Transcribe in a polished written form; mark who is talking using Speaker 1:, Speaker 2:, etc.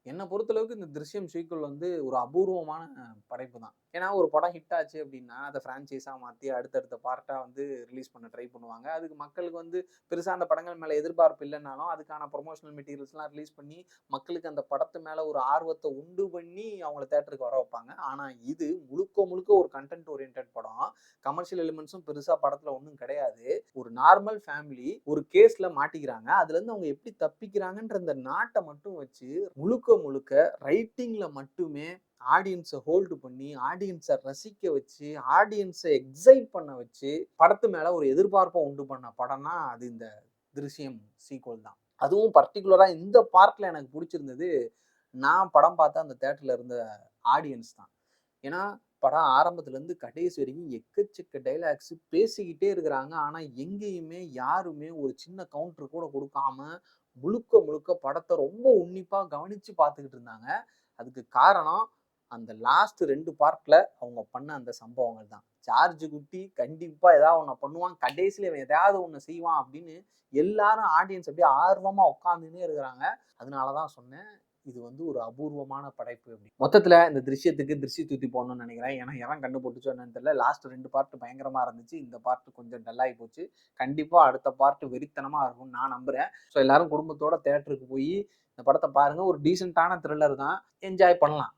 Speaker 1: என்ன பொறுத்தளவுக்கு இந்த "திருஷ்யம்" சீக்வல் வந்து ஒரு அபூர்வமான படைப்பு தான். ஏன்னா ஒரு படம் ஹிட் ஆச்சு அப்டின்னா, அத ஃபிரான்சைஸா மாத்தி அடுத்தடுத்த பார்ட்டா வந்து ரிலீஸ் பண்ண ட்ரை பண்ணுவாங்க. அதுக்கு மக்களுக்கு வந்து பெருசா அந்த படங்கள் மேல எதிர்பார்ப்பு இல்லன்னாலும், அதுக்கான ப்ரமோஷனல் மெட்டீரியல்ஸ்லாம் ரிலீஸ் பண்ணி, மக்களுக்கு அந்த படத்து மேல ஒரு ஆர்வத்த உண்டு பண்ணி அவங்கள தியேட்டருக்கு வர வைப்பாங்க. ஆனா இது முழுக்க முழுக்க ஒரு கன்டென்ட் ஓரியன்டட் படம். கமர்ஷியல் எலிமெண்ட்ஸும் பெருசா படத்துல ஒண்ணும் கிடையாது. ஒரு நார்மல் ஃபேமிலி ஒரு கேஸ்ல மாட்டிக்கிறாங்க. அதுலருந்து அவங்க எப்படி தப்பிக்கிறாங்கன்ற அந்த நாட்ட மட்டும் வச்சு முழுக்க முழுக்க ரைட்டிங்ல மட்டுமே ஆடியன்ஸை ஹோல்டு பண்ணி ஆடியன்ஸை ரசிக்க வச்சு ஆடியன்ஸை எக்ஸைட் பண்ண வச்சு படத்து மேல ஒரு எதிர்பார்ப்பை உண்டு பண்ண படம்னா அது இந்த "திருஷ்யம்" சீக்வல் தான். அதுவும் பர்டிகுலரா இந்த பார்ட்ல எனக்கு பிடிச்சிருந்தது, நான் படம் பார்த்த அந்த தியேட்டர்ல இருந்த ஆடியன்ஸ் தான். ஏன்னா படம் ஆரம்பத்துல இருந்து கடைசி வரைக்கும் எக்கச்சக்க டைலாக்ஸ் பேசிக்கிட்டே இருக்கிறாங்க. ஆனா எங்கேயுமே யாருமே ஒரு சின்ன கவுண்டர் கூட கொடுக்காம முழுக்க முழுக்க படத்தை ரொம்ப உன்னிப்பா கவனிச்சு பார்த்துக்கிட்டு இருந்தாங்க. அதுக்கு காரணம் அந்த லாஸ்ட் 2 பார்ட்ல அவங்க பண்ண அந்த சம்பவங்கள் தான். ஜார்ஜ் குட்டி கண்டிப்பா ஏதாவது ஒண்ணு பண்ணுவான். கடைசியில இவன் எதையாவது ஒண்ணு செய்வான் அப்படின்னு எல்லாரும் ஆடியன்ஸ் அப்படியே ஆர்வமா உட்கார்ந்துன்னே இருக்கிறாங்க. அதனாலதான் சொன்னேன், இது வந்து ஒரு அபூர்வமான படைப்பு அப்படி. மொத்தத்துல இந்த "திருஷ்யத்துக்கு" திருஷ்டி சுத்தி போடணும்னு நினைக்கிறேன். ஏன்னா எவன் கண்டுபிடிச்சோ என்னன்னு தெரியல. லாஸ்ட் 2 பார்ட் பயங்கரமா இருந்துச்சு. இந்த பார்ட் கொஞ்சம் டல்லாகி போச்சு. கண்டிப்பா அடுத்த பார்ட் வெறித்தனமா இருக்கும்னு நான் நம்புறேன். ஸோ எல்லாரும் குடும்பத்தோட தியேட்டருக்கு போய் இந்த படத்தை பாருங்க. ஒரு டீசென்ட்டான த்ரில்லர் தான். என்ஜாய் பண்ணலாம்.